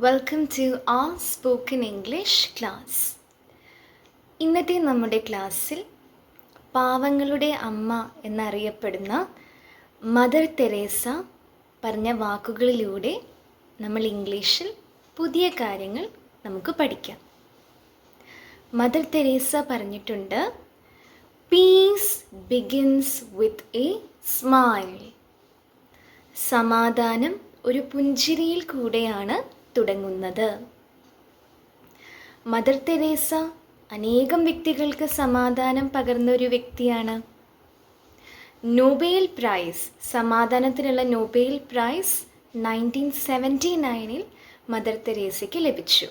Welcome to our spoken English class. ഇന്നത്തെ നമ്മുടെ ക്ലാസ്സിൽ പാവങ്ങളുടെ അമ്മ എന്നറിയപ്പെടുന്ന മദർ തെരേസ പറഞ്ഞ വാക്കുകളിലൂടെ നമ്മൾ ഇംഗ്ലീഷിൽ പുതിയ കാര്യങ്ങൾ നമുക്ക് പഠിക്കാം. മദർ തെരേസ പറഞ്ഞിട്ടുണ്ട്, piece begins with a smile. സമാധാനം ഒരു പുഞ്ചിരിയിൽ കൂടെയാണ് തുടങ്ങുന്നത്. മദർ തെരേസ അനേകം വ്യക്തികൾക്ക് സമാധാനം പകർന്ന ഒരു വ്യക്തിയാണ്. നൊബേൽ പ്രൈസ്, സമാധാനത്തിനുള്ള നൊബേൽ പ്രൈസ് 1979 മദർ തെരേസയ്ക്ക് ലഭിച്ചു.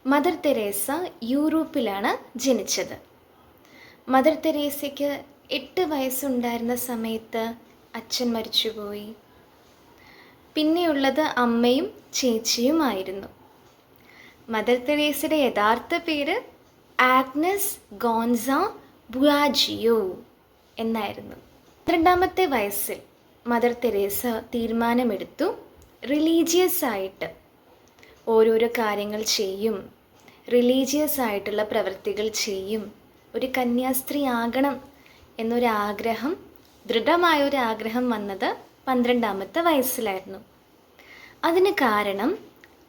മദർ തെരേസ യൂറോപ്പിലാണ് ജനിച്ചത്. മദർ തെരേസയ്ക്ക് 8 വയസ്സുണ്ടായിരുന്ന സമയത്ത് അച്ഛൻ മരിച്ചുപോയി. പിന്നെയുള്ളത് അമ്മയും ചേച്ചിയുമായിരുന്നു. മദർ തെരേസയുടെ യഥാർത്ഥ പേര് ആഗ്നസ് ഗോൺസ ബുയാജിയോ എന്നായിരുന്നു. 12ാമത്തെ വയസ്സിൽ മദർ തെരേസ തീരുമാനമെടുത്തു, റിലീജിയസ് ആയിട്ട് ഓരോരോ കാര്യങ്ങൾ ചെയ്യും, റിലീജിയസ് ആയിട്ടുള്ള പ്രവൃത്തികൾ ചെയ്യും, ഒരു കന്യാസ്ത്രീ ആകണം എന്നൊരാഗ്രഹം, ദൃഢമായൊരാഗ്രഹം വന്നത് 12ാമത്തെ വയസ്സിലായിരുന്നു. അതിന് കാരണം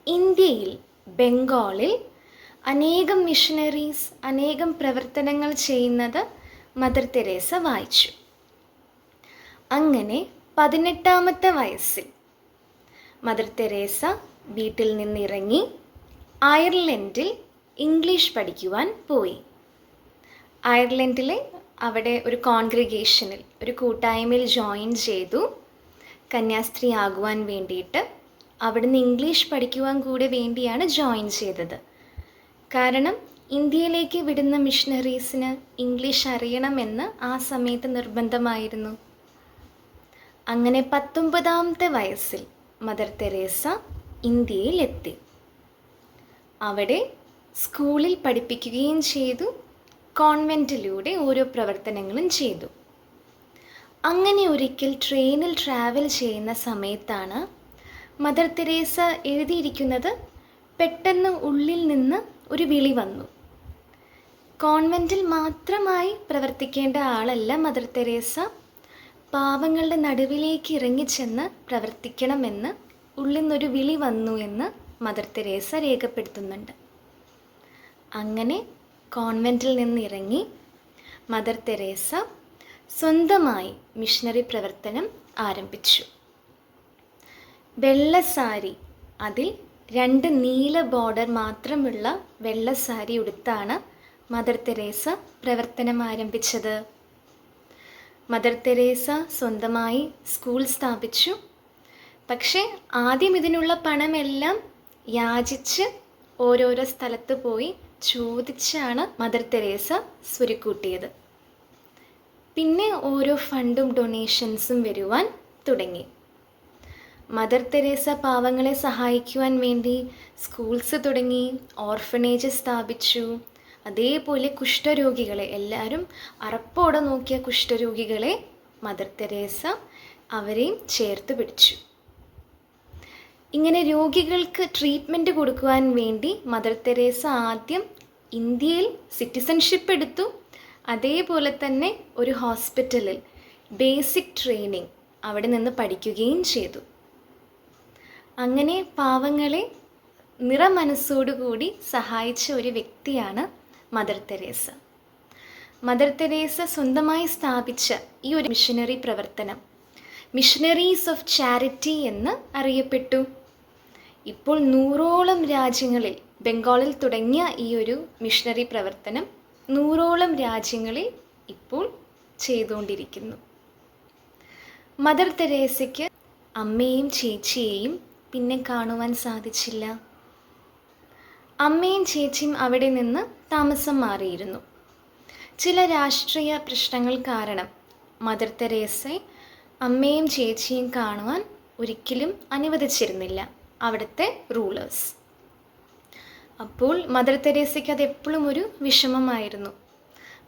ഇന്ത്യയിൽ, ബംഗാളിൽ അനേകം മിഷനറീസ്, അനേകം പ്രവർത്തനങ്ങൾ ചെയ്യുന്നത് മദർ തെരേസ വായിച്ചു. അങ്ങനെ 18ാമത്തെ വയസ്സിൽ മദർ തെരേസ വീട്ടിൽ നിന്നിറങ്ങി അയർലൻഡിൽ ഇംഗ്ലീഷ് പഠിക്കുവാൻ പോയി. അയർലൻഡിലെ അവിടെ ഒരു കോൺഗ്രിഗേഷനിൽ, ഒരു കൂട്ടായ്മയിൽ ജോയിൻ ചെയ്തു. കന്യാസ്ത്രീ ആകുവാൻ വേണ്ടിയിട്ട് അവിടുന്ന് ഇംഗ്ലീഷ് പഠിക്കുവാൻ കൂടെ വേണ്ടിയാണ് ജോയിൻ ചെയ്തത്. കാരണം ഇന്ത്യയിലേക്ക് വിടുന്ന മിഷണറീസിന് ഇംഗ്ലീഷ് അറിയണമെന്ന് ആ സമയത്ത് നിർബന്ധമായിരുന്നു. അങ്ങനെ 19ാമത്തെ വയസ്സിൽ മദർ തെരേസ ഇന്ത്യയിലെത്തി. അവിടെ സ്കൂളിൽ പഠിപ്പിക്കുകയും ചെയ്തു, കോൺവെൻറ്റിലൂടെ ഓരോ പ്രവർത്തനങ്ങളും ചെയ്തു. അങ്ങനെ ഒരിക്കൽ ട്രെയിനിൽ ട്രാവൽ ചെയ്യുന്ന സമയത്താണ് മദർ തെരേസ എഴുതിയിരിക്കുന്നത്, പെട്ടെന്ന് ഉള്ളിൽ നിന്ന് ഒരു വിളി വന്നു. കോൺവെൻറ്റിൽ മാത്രമായി പ്രവർത്തിക്കേണ്ട ആളല്ല മദർ തെരേസ, പാവങ്ങളുടെ നടുവിലേക്ക് ഇറങ്ങിച്ചെന്ന് പ്രവർത്തിക്കണമെന്ന് ഉള്ളിൽ നിന്നൊരു വിളി വന്നു എന്ന് മദർ തെരേസ രേഖപ്പെടുത്തുന്നുണ്ട്. അങ്ങനെ കോൺവെൻറ്റിൽ നിന്നിറങ്ങി മദർ തെരേസ സ്വന്തമായി മിഷണറി പ്രവർത്തനം ആരംഭിച്ചു. വെള്ളസാരി, അതിൽ 2 നീല ബോർഡർ മാത്രമുള്ള വെള്ളസാരി ഉടുത്താണ് മദർ തെരേസ പ്രവർത്തനം ആരംഭിച്ചത്. മദർ തെരേസ സ്വന്തമായി സ്കൂൾ സ്ഥാപിച്ചു. പക്ഷേ ആദ്യം ഇതിനുള്ള പണമെല്ലാം യാചിച്ച് ഓരോരോ സ്ഥലത്ത് പോയി ചോദിച്ചാണ് മദർ തെരേസ സ്വരുക്കൂട്ടിയത്. പിന്നെ ഓരോ ഫണ്ടും ഡൊണേഷൻസും വരുവാൻ തുടങ്ങി. മദർ തെരേസ പാവങ്ങളെ സഹായിക്കുവാൻ വേണ്ടി സ്കൂൾസ് തുടങ്ങി, ഓർഫനേജ് സ്ഥാപിച്ചു. അതേപോലെ കുഷ്ഠരോഗികളെ, എല്ലാവരും അറപ്പോടെ നോക്കിയ കുഷ്ഠരോഗികളെ മദർ തെരേസ അവരെയും ചേർത്ത് പിടിച്ചു. ഇങ്ങനെ രോഗികൾക്ക് ട്രീറ്റ്മെൻറ്റ് കൊടുക്കുവാൻ വേണ്ടി മദർ തെരേസ ആദ്യം ഇന്ത്യയിൽ സിറ്റിസൺഷിപ്പ് എടുത്തു. അതേപോലെ തന്നെ ഒരു ഹോസ്പിറ്റലിൽ ബേസിക് ട്രെയിനിങ് അവിടെ നിന്ന് പഠിക്കുകയും ചെയ്തു. അങ്ങനെ പാവങ്ങളെ നിറമനസ്സോടുകൂടി സഹായിച്ച ഒരു വ്യക്തിയാണ് മദർ തെരേസ. മദർ തെരേസ സ്വന്തമായി സ്ഥാപിച്ച ഈ ഒരു മിഷനറി പ്രവർത്തനം മിഷനറീസ് ഓഫ് ചാരിറ്റി എന്ന് അറിയപ്പെട്ടു. ഇപ്പോൾ 100ഓളം രാജ്യങ്ങളിൽ, ബംഗാളിൽ തുടങ്ങിയ ഈ ഒരു മിഷനറി പ്രവർത്തനം 100ഓളം രാജ്യങ്ങളിൽ ഇപ്പോൾ ചെയ്തുകൊണ്ടിരിക്കുന്നു. മദർ തെരേസയ്ക്ക് അമ്മയെയും ചേച്ചിയെയും പിന്നെ കാണുവാൻ സാധിച്ചില്ല. അമ്മയും ചേച്ചിയും അവിടെ നിന്ന് താമസം മാറിയിരുന്നു. ചില രാഷ്ട്രീയ പ്രശ്നങ്ങൾ കാരണം മദർ തെരേസയെ അമ്മയും ചേച്ചിയും കാണുവാൻ ഒരിക്കലും അനുവദിച്ചിരുന്നില്ല അവിടുത്തെ റൂളേഴ്സ്. അപ്പോൾ മദർ തെരേസയ്ക്ക് അത് എപ്പോഴും ഒരു വിഷമമായിരുന്നു.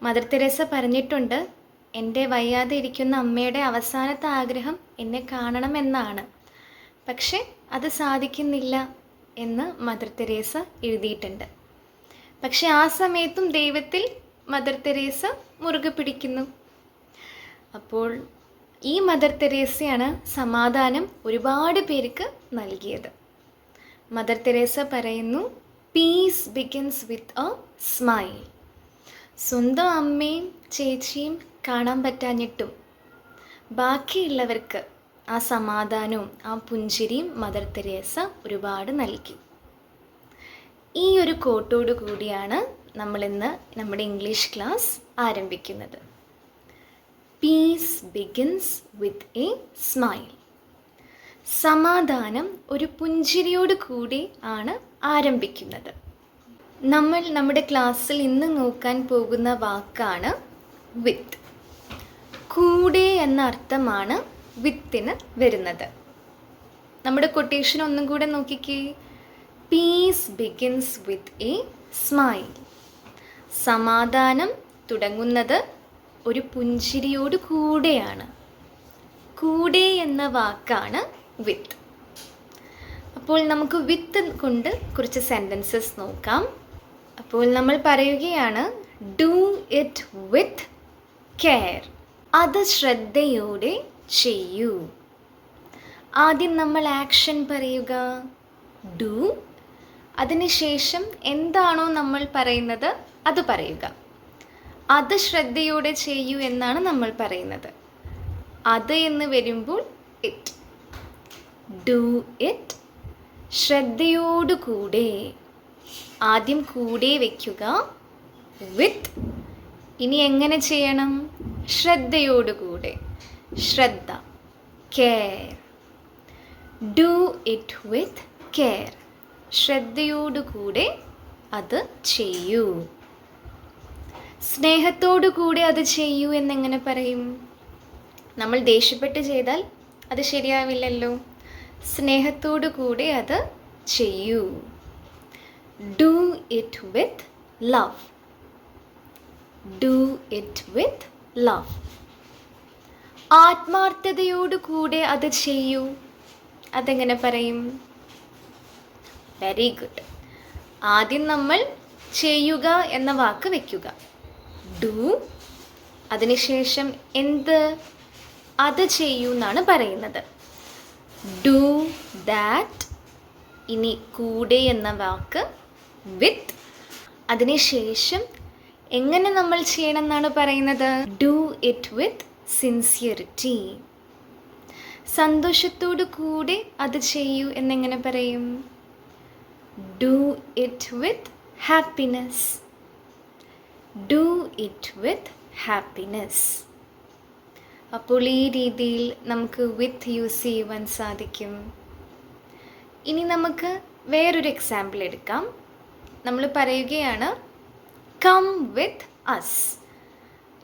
മദർ തെരേസ പറഞ്ഞിട്ടുണ്ട്, എൻ്റെ വയ്യാതെ ഇരിക്കുന്ന അമ്മയുടെ അവസാനത്തെ ആഗ്രഹം എന്നെ കാണണമെന്നാണ്. പക്ഷെ അത് സാധിക്കുന്നില്ല എന്ന് മദർ തെരേസ എഴുതിയിട്ടുണ്ട്. പക്ഷെ ആ സമയത്തും ദൈവത്തിൽ മദർ തെരേസ മുറുകെ പിടിക്കുന്നു. അപ്പോൾ ഈ മദർ തെരേസയാണ് സമാധാനം ഒരുപാട് പേർക്ക് നൽകിയത്. മദർ തെരേസ പറയുന്നു, piece begins with a smile. സ്വന്തം അമ്മയും ചേച്ചിയും കാണാൻ പറ്റാഞ്ഞിട്ടും ബാക്കിയുള്ളവർക്ക് ആ സമാധാനവും ആ പുഞ്ചിരിയും മദർ തെരേസ ഒരുപാട് നൽകി. ഈ ഒരു കോട്ടോടു കൂടിയാണ് നമ്മളിന്ന് നമ്മുടെ ഇംഗ്ലീഷ് ക്ലാസ് ആരംഭിക്കുന്നത്. Piece begins with a smile. സമാധാനം ഒരു പുഞ്ചിരിയോട് കൂടി ആണ് ആരംഭിക്കുന്നത്. നമ്മൾ നമ്മുടെ ക്ലാസ്സിൽ ഇന്ന് നോക്കാൻ പോകുന്ന വാക്കാണ് വിത്ത്. കൂടെ എന്ന അർത്ഥമാണ് വിത്തിന് വരുന്നത്. നമ്മുടെ കൊട്ടേഷൻ ഒന്നും കൂടെ നോക്കിക്കേ. Piece begins with a smile. സമാധാനം തുടങ്ങുന്നത് ഒരു പുഞ്ചിരിയോട് കൂടെയാണ്. കൂടെ എന്ന വാക്കാണ് വിത്ത്. അപ്പോൾ നമുക്ക് വിത്ത് കൊണ്ട് കുറച്ച് സെൻറ്റൻസസ് നോക്കാം. അപ്പോൾ നമ്മൾ പറയുകയാണ്, ഡു ഇറ്റ് വിത്ത് കെയർ. അത് ശ്രദ്ധയോടെ ചെയ്യൂ. ആദ്യം നമ്മൾ ആക്ഷൻ പറയുക, ഡു. അതിനുശേഷം എന്താണോ നമ്മൾ പറയുന്നത് അത് പറയുക. അത് ശ്രദ്ധയോടെ ചെയ്യൂ എന്നാണ് നമ്മൾ പറയുന്നത്. അത് എന്ന് വരുമ്പോൾ ഇറ്റ്. Do it ശ്രദ്ധയോടുകൂടെ. ആദ്യം കൂടെ വയ്ക്കുക, വിത്ത്. ഇനി എങ്ങനെ ചെയ്യണം? ശ്രദ്ധയോടുകൂടെ. ശ്രദ്ധ, care. Do it with care. ശ്രദ്ധയോടുകൂടെ അത് ചെയ്യൂ. സ്നേഹത്തോടു കൂടെ അത് ചെയ്യൂ എന്നെങ്ങനെ പറയും? നമ്മൾ ദേഷ്യപ്പെട്ട് ചെയ്താൽ അത് ശരിയാവില്ലല്ലോ. സ്നേഹത്തോടു കൂടെ അത് ചെയ്യൂ. Do it with love. Do it with love. ആത്മാർത്ഥതയോടു കൂടെ അത് ചെയ്യൂ. അതെങ്ങനെ പറയും? Very good. ആദ്യം നമ്മൾ ചെയ്യുക എന്ന വാക്ക് വയ്ക്കുക, ഡു. അതിനുശേഷം എന്ത്? അത് ചെയ്യൂ എന്നാണ് പറയുന്നത്. Do that. ഇനി കൂടെ എന്ന വാക്ക് വിത്ത്. അതിനുശേഷം എങ്ങനെ നമ്മൾ ചെയ്യണം എന്നാണ് പറയുന്നത്? Do it with sincerity. സന്തോഷത്തോടു കൂടെ അത് ചെയ്യൂ എന്നെങ്ങനെ പറയും? Do it with happiness. Do it with happiness. അപ്പോൾ ഈ രീതിയിൽ നമുക്ക് വിത്ത് യൂസ് ചെയ്യുവാൻ സാധിക്കും. ഇനി നമുക്ക് വേറൊരു എക്സാമ്പിൾ എടുക്കാം. നമ്മൾ പറയുകയാണ്, കം വിത്ത് അസ്.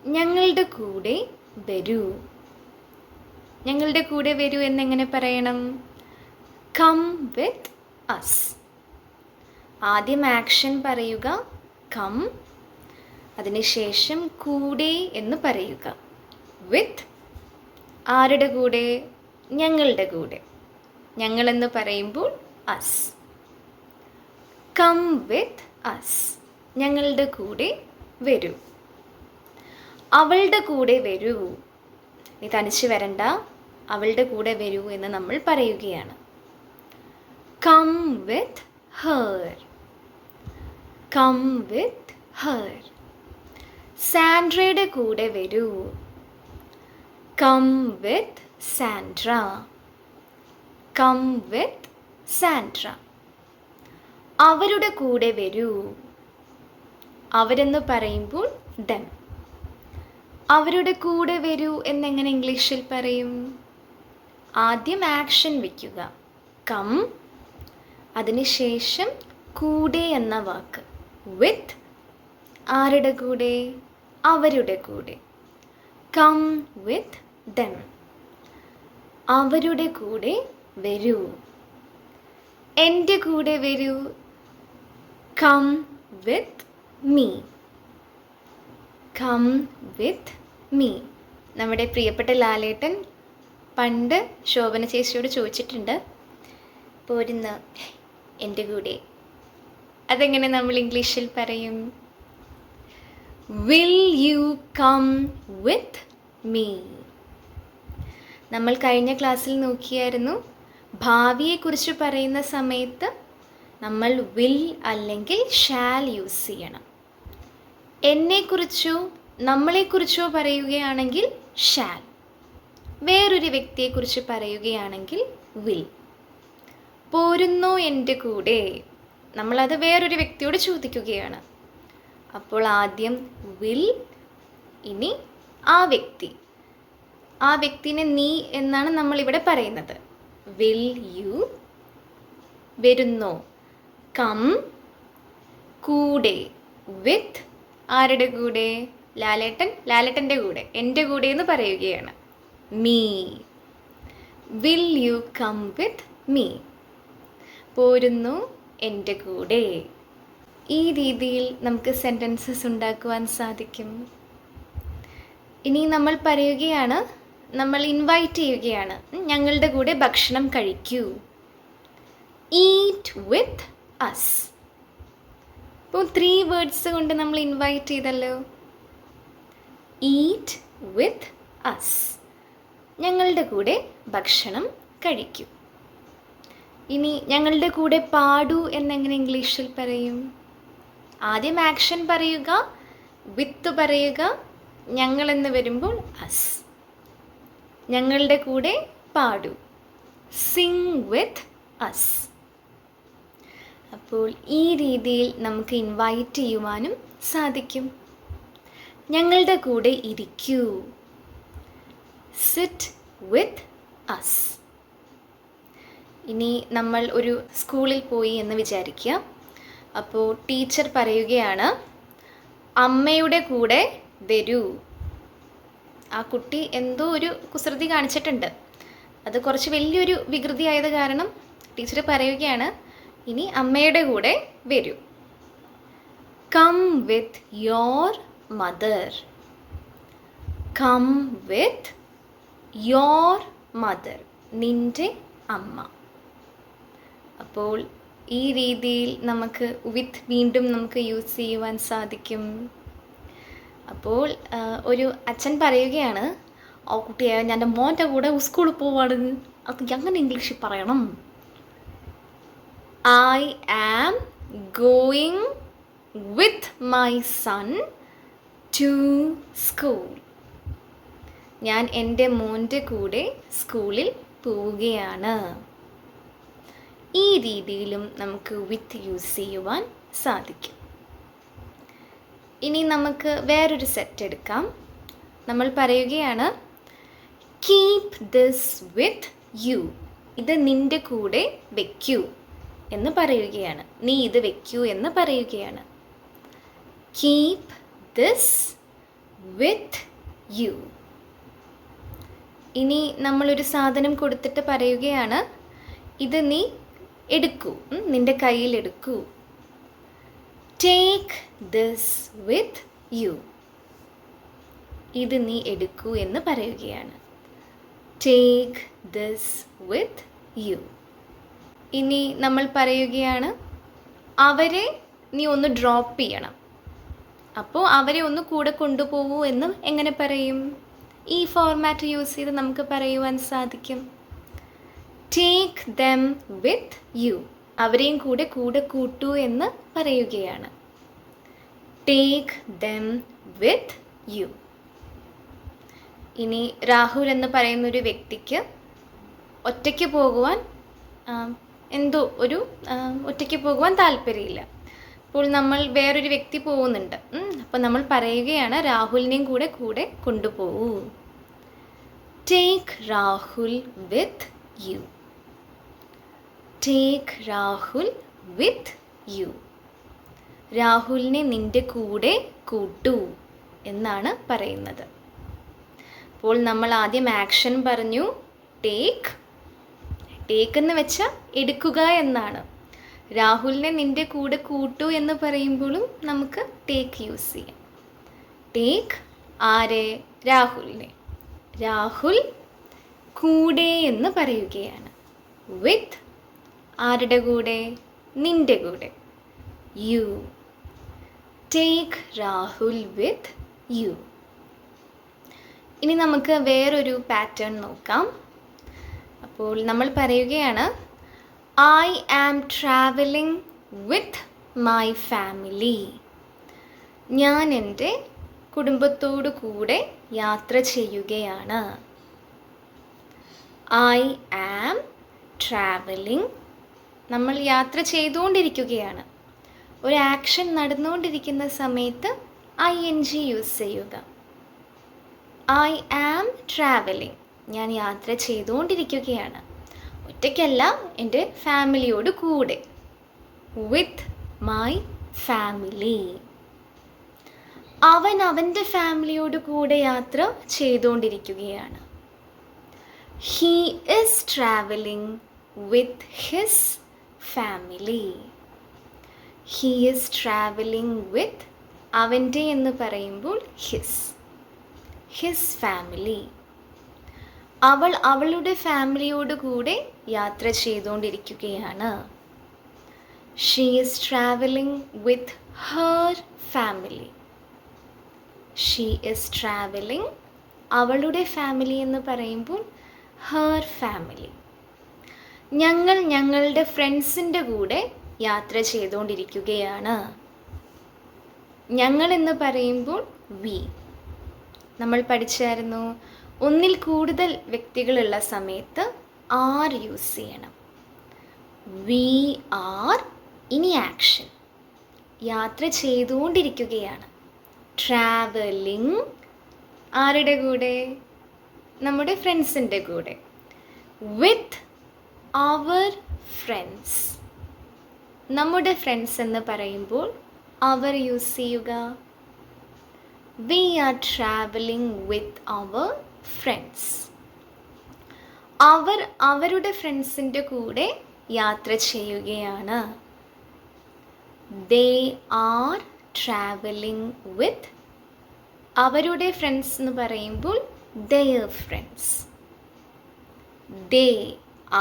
ഞങ്ങളുടെ കൂടെ വരൂ. ഞങ്ങളുടെ കൂടെ വരൂ എന്നെങ്ങനെ പറയണം? Come with us. ആദ്യം ആക്ഷൻ പറയുക, കം. അതിനുശേഷം കൂടെ എന്ന് പറയുക, വിത്ത്. ആരുടെ കൂടെ? ഞങ്ങളുടെ കൂടെ. ഞങ്ങളെന്ന് പറയുമ്പോൾ അസ്. Come with us. ഞങ്ങളുടെ കൂടെ വരൂ. അവളുടെ കൂടെ വരൂ. നീ തനിച്ച് വരണ്ട, അവളുടെ കൂടെ വരൂ എന്ന് നമ്മൾ പറയുകയാണ്. Come with her. Come with her. സാൻഡ്രയുടെ കൂടെ വരൂ. Come with Sandra. Come with Sandra. അവരുടെ കൂടെ വരൂ. അവരെന്ന് പറയുമ്പോൾ them. അവരുടെ കൂടെ വരൂ എന്നെങ്ങനെ ഇംഗ്ലീഷിൽ പറയും? ആദ്യം ആക്ഷൻ വയ്ക്കുക, കം. അതിനുശേഷം കൂടെ എന്ന വാക്ക് വിത്ത്. ആരുടെ കൂടെ? അവരുടെ കൂടെ. Come with them. അവരുടെ കൂടെ വരൂ. എൻ്റെ കൂടെ വരൂ. Come with me. Come with me. നമ്മുടെ പ്രിയപ്പെട്ട ലാലേട്ടൻ പണ്ട് ശോഭന ചേച്ചിയോട് ചോദിച്ചിട്ടുണ്ട്, പോരുന്ന എൻ്റെ കൂടെ. അതെങ്ങനെ നമ്മൾ ഇംഗ്ലീഷിൽ പറയും? Will you come with me? നമ്മൾ കഴിഞ്ഞ ക്ലാസ്സിൽ നോക്കിയായിരുന്നു, ഭാവിയെക്കുറിച്ച് പറയുന്ന സമയത്ത് നമ്മൾ വിൽ അല്ലെങ്കിൽ ഷാൽ യൂസ് ചെയ്യണം. എന്നെക്കുറിച്ചോ നമ്മളെക്കുറിച്ചോ പറയുകയാണെങ്കിൽ ഷാൽ. വേറൊരു വ്യക്തിയെക്കുറിച്ച് പറയുകയാണെങ്കിൽ വിൽ. പോരുന്നോ എൻ്റെ കൂടെ? നമ്മളത് വേറൊരു വ്യക്തിയോട് ചോദിക്കുകയാണ്. അപ്പോൾ ആദ്യം വിൽ, ഇനി ആ വ്യക്തി. ആ വ്യക്തിനെ നീ എന്നാണ് നമ്മളിവിടെ പറയുന്നത്. വിൽ യു, വരുന്നോ, കം, കൂടെ, വിത്ത്, ആരുടെ കൂടെ? ലാലേട്ടൻ്റെ കൂടെ, എൻ്റെ കൂടെ എന്ന് പറയുകയാണ്. Me, will you come with me? പോരുന്നു എൻ്റെ കൂടെ. ഈ രീതിയിൽ നമുക്ക് സെൻറ്റൻസസ് ഉണ്ടാക്കുവാൻ സാധിക്കും. ഇനി നമ്മൾ പറയുകയാണ്, നമ്മൾ ഇൻവൈറ്റ് ചെയ്യുകയാണ്, ഞങ്ങളുടെ കൂടെ ഭക്ഷണം കഴിക്കൂ. Eat with us. ഇപ്പോൾ 3 വേർഡ്സ് കൊണ്ട് നമ്മൾ ഇൻവൈറ്റ് ചെയ്തല്ലോ. ഈറ്റ് വിത്ത് അസ്, ഞങ്ങളുടെ കൂടെ ഭക്ഷണം കഴിക്കൂ. ഇനി ഞങ്ങളുടെ കൂടെ പാടൂ എന്നെങ്ങനെ ഇംഗ്ലീഷിൽ പറയും? ആദ്യം ആക്ഷൻ പറയുക, വിത്ത് പറയുക, ഞങ്ങളെന്ന് വരുമ്പോൾ അസ്. ഞങ്ങളുടെ കൂടെ പാടൂ, സിങ് വിത്ത് അസ്. അപ്പോൾ ഈ രീതിയിൽ നമുക്ക് ഇൻവൈറ്റ് ചെയ്യുവാനും സാധിക്കും. ഞങ്ങളുടെ കൂടെ ഇരിക്കൂ, സിറ്റ് വിത്ത് അസ്. ഇനി നമ്മൾ ഒരു സ്കൂളിൽ പോയി എന്ന് വിചാരിക്കുക. അപ്പോൾ ടീച്ചർ പറയുകയാണ്, അമ്മയുടെ കൂടെ വരൂ. ആ കുട്ടി എന്തോ ഒരു കുസൃതി കാണിച്ചിട്ടുണ്ട്. അത് കുറച്ച് വലിയൊരു വികൃതി ആയത് കാരണം ടീച്ചർ പറയുകയാണ്, ഇനി അമ്മയുടെ കൂടെ വരൂ. Come with your mother. Come with your mother, നിൻ്റെ അമ്മ. അപ്പോൾ ഈ രീതിയിൽ നമുക്ക് വിത്ത് വീണ്ടും നമുക്ക് യൂസ് ചെയ്യുവാൻ സാധിക്കും. അപ്പോൾ ഒരു അച്ഛൻ പറയുകയാണ്, ആ കുട്ടിയെ ഞാൻ എൻ്റെ മോൻ്റെ കൂടെ സ്കൂളിൽ പോവാണ്, അത് അങ്ങനെ ഇംഗ്ലീഷിൽ പറയണം. I am going with my son to school. ഞാൻ എൻ്റെ മോൻ്റെ കൂടെ സ്കൂളിൽ പോവുകയാണ്. ഈ രീതിയിലും നമുക്ക് വിത്ത് യൂസ് ചെയ്യുവാൻ സാധിക്കും. ഇനി നമുക്ക് വേറൊരു സെറ്റ് എടുക്കാം. നമ്മൾ പറയുകയാണ്, കീപ് ദിസ് വിത്ത് യു. ഇത് നിൻ്റെ കൂടെ വെക്കൂ എന്ന് പറയുകയാണ്. നീ ഇത് വെക്കൂ എന്ന് പറയുകയാണ്. Keep this with you. ഇനി നമ്മളൊരു സാധനം കൊടുത്തിട്ട് പറയുകയാണ്, ഇത് നീ എടുക്കൂ, നിൻ്റെ കയ്യിൽ എടുക്കൂ. Take this with you. ഇത് നീ എടുക്കൂ എന്ന് പറയുകയാണ്. Take this with you. ഇനി നമ്മൾ പറയുകയാണ്, അവരെ നീ ഒന്ന് ഡ്രോപ്പ് ചെയ്യണം. അപ്പോൾ അവരെ ഒന്ന് കൂടെ കൊണ്ടുപോകൂ എന്ന് എങ്ങനെ പറയും? ഈ ഫോർമാറ്റ് യൂസ് ചെയ്ത് നമുക്ക് പറയുവാൻ സാധിക്കും. Take them with you. അവരെയും കൂടെ കൂട്ടൂ എന്ന് പറയുകയാണ്. Take them with you. ഇനി രാഹുൽ എന്ന് പറയുന്നൊരു വ്യക്തിക്ക് ഒറ്റയ്ക്ക് പോകുവാൻ ഒറ്റയ്ക്ക് പോകുവാൻ താല്പര്യമില്ല. അപ്പോൾ നമ്മൾ വേറൊരു വ്യക്തി പോകുന്നുണ്ട്. അപ്പോൾ നമ്മൾ പറയുകയാണ്, രാഹുലിനെയും കൂടെ കൊണ്ടുപോകൂ. Take Rahul with you. Take Rahul with you. രാഹുലിനെ നിൻ്റെ കൂടെ കൂട്ടൂ എന്നാണ് പറയുന്നത്. അപ്പോൾ നമ്മൾ ആദ്യം ആക്ഷൻ പറഞ്ഞു, ടേക്ക്. ടേക്ക് എന്ന് വെച്ചാൽ എടുക്കുക എന്നാണ്. രാഹുലിനെ നിൻ്റെ കൂടെ കൂട്ടൂ എന്ന് പറയുമ്പോഴും നമുക്ക് ടേക്ക് യൂസ് ചെയ്യാം. ടേക്ക് ആരെ? രാഹുലിനെ. രാഹുൽ കൂടെ എന്ന് പറയുകയാണ്. വിത്ത് ആരുടെ കൂടെ? നിൻ്റെ കൂടെ. You. Take Rahul with you. ഇനി നമുക്ക് വേറൊരു പാറ്റേൺ നോക്കാം. അപ്പോൾ നമ്മൾ പറയുകയാണ് I am travelling with my family. ഞാൻ എൻ്റെ കുടുംബത്തോടു കൂടെ യാത്ര ചെയ്യുകയാണ്. ഐ ആം ട്രാവലിംഗ്, നമ്മൾ യാത്ര ചെയ്തുകൊണ്ടിരിക്കുകയാണ്. ഒരു ആക്ഷൻ നടന്നുകൊണ്ടിരിക്കുന്ന സമയത്ത് ING യൂസ് ചെയ്യുക. ഐ ആം ട്രാവലിംഗ്, ഞാൻ യാത്ര ചെയ്തുകൊണ്ടിരിക്കുകയാണ്. ഒറ്റയ്ക്കല്ല, എൻ്റെ ഫാമിലിയോട് കൂടെ. വിത്ത് മൈ ഫാമിലി. അവൻ അവൻ്റെ ഫാമിലിയോട് കൂടെ യാത്ര ചെയ്തുകൊണ്ടിരിക്കുകയാണ്. He is travelling with his family. He is travelling വിത്ത്, അവൻ്റെ എന്ന് പറയുമ്പോൾ ഹിസ് ഫാമിലി. അവൾ അവളുടെ ഫാമിലിയോട് കൂടെ യാത്ര ചെയ്തുകൊണ്ടിരിക്കുകയാണ്. She is travelling with her family. She is travelling, അവളുടെ ഫാമിലി എന്ന് പറയുമ്പോൾ ഹർ ഫാമിലി. ഞങ്ങൾ ഞങ്ങളുടെ ഫ്രണ്ട്സിൻ്റെ കൂടെ യാത്ര ചെയ്തുകൊണ്ടിരിക്കുകയാണ്. ഞങ്ങൾ എന്ന് പറയുമ്പോൾ വി. നമ്മൾ പഠിച്ചായിരുന്നു, ഒന്നിൽ കൂടുതൽ വ്യക്തികളുള്ള സമയത്ത് ആർ യൂസ് ചെയ്യണം. വി ആർ, ഇനി ആക്ഷൻ. യാത്ര ചെയ്തുകൊണ്ടിരിക്കുകയാണ്. ട്രാവലിംഗ്, ആരുടെ കൂടെ? നമ്മുടെ ഫ്രണ്ട്സിൻ്റെ കൂടെ. വിത്ത് അവർ ഫ്രണ്ട്സ്, നമ്മുടെ ഫ്രണ്ട്സ് എന്ന് പറയുമ്പോൾ അവർ യൂസ് ചെയ്യുക. We are travelling with our friends. അവർ അവരുടെ ഫ്രണ്ട്സിൻ്റെ കൂടെ യാത്ര ചെയ്യുകയാണ്. ദേ ആർ ട്രാവലിംഗ് വിത്ത്, അവരുടെ ഫ്രണ്ട്സ് എന്ന് പറയുമ്പോൾ their ഫ്രണ്ട്സ്. ദേ,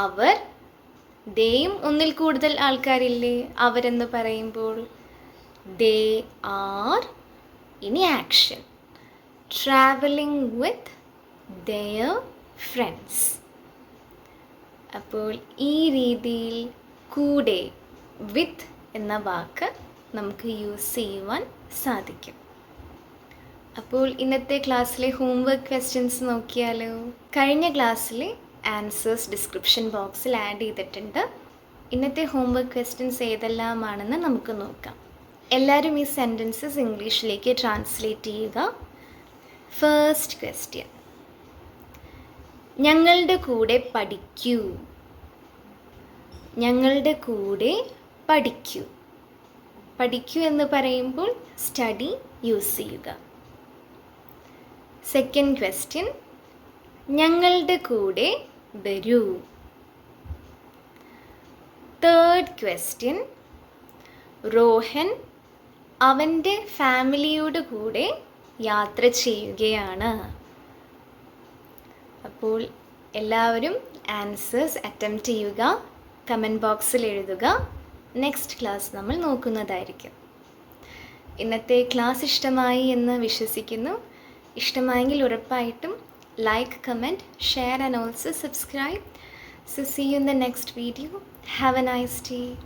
അവർ. ദേയും ഒന്നിൽ കൂടുതൽ ആൾക്കാരില്ലേ അവരെന്ന് പറയുമ്പോൾ? ദേ ആർ, ഇനി action. Travelling with their friends. അപ്പോൾ ഈ രീതിയിൽ കൂടെ, വിത്ത് എന്ന വാക്ക് നമുക്ക് യൂസ് ചെയ്യുവാൻ സാധിക്കും. അപ്പോൾ ഇന്നത്തെ ക്ലാസ്സിലെ ഹോംവർക്ക് ക്വസ്റ്റ്യൻസ് നോക്കിയാലോ? കഴിഞ്ഞ ക്ലാസ്സിലെ ആൻസേഴ്സ് ഡിസ്ക്രിപ്ഷൻ ബോക്സിൽ ആഡ് ചെയ്തിട്ടുണ്ട്. ഇന്നത്തെ ഹോംവർക്ക് ക്വസ്റ്റ്യൻസ് ഏതെല്ലാമാണെന്ന് നമുക്ക് നോക്കാം. എല്ലാവരും ഈ സെൻറ്റൻസസ് ഇംഗ്ലീഷിലേക്ക് ട്രാൻസ്ലേറ്റ് ചെയ്യുക. ഫസ്റ്റ് ക്വസ്റ്റ്യൻ, ഞങ്ങളുടെ കൂടെ പഠിക്കൂ. ഞങ്ങളുടെ കൂടെ പഠിക്കൂ. പഠിക്കൂ എന്ന് പറയുമ്പോൾ സ്റ്റഡി യൂസ് ചെയ്യുക. സെക്കൻഡ് ക്വസ്റ്റ്യൻ, ഞങ്ങളുടെ കൂടെ വരൂ. തേർഡ് ക്വസ്റ്റ്യൻ, റോഹൻ അവൻ്റെ ഫാമിലിയോട് കൂടെ യാത്ര ചെയ്യുകയാണ്. അപ്പോൾ എല്ലാവരും ആൻസേഴ്സ് അറ്റംപ്റ്റ് ചെയ്യുക, കമൻറ്റ് ബോക്സിൽ എഴുതുക. നെക്സ്റ്റ് ക്ലാസ് നമ്മൾ നോക്കുന്നതായിരിക്കും. ഇന്നത്തെ ക്ലാസ് ഇഷ്ടമായി എന്ന് വിശ്വസിക്കുന്നു. ഇഷ്ടമായെങ്കിൽ ഉറപ്പായിട്ടും like, comment, share and also subscribe. So see you in the next video. Have a nice day.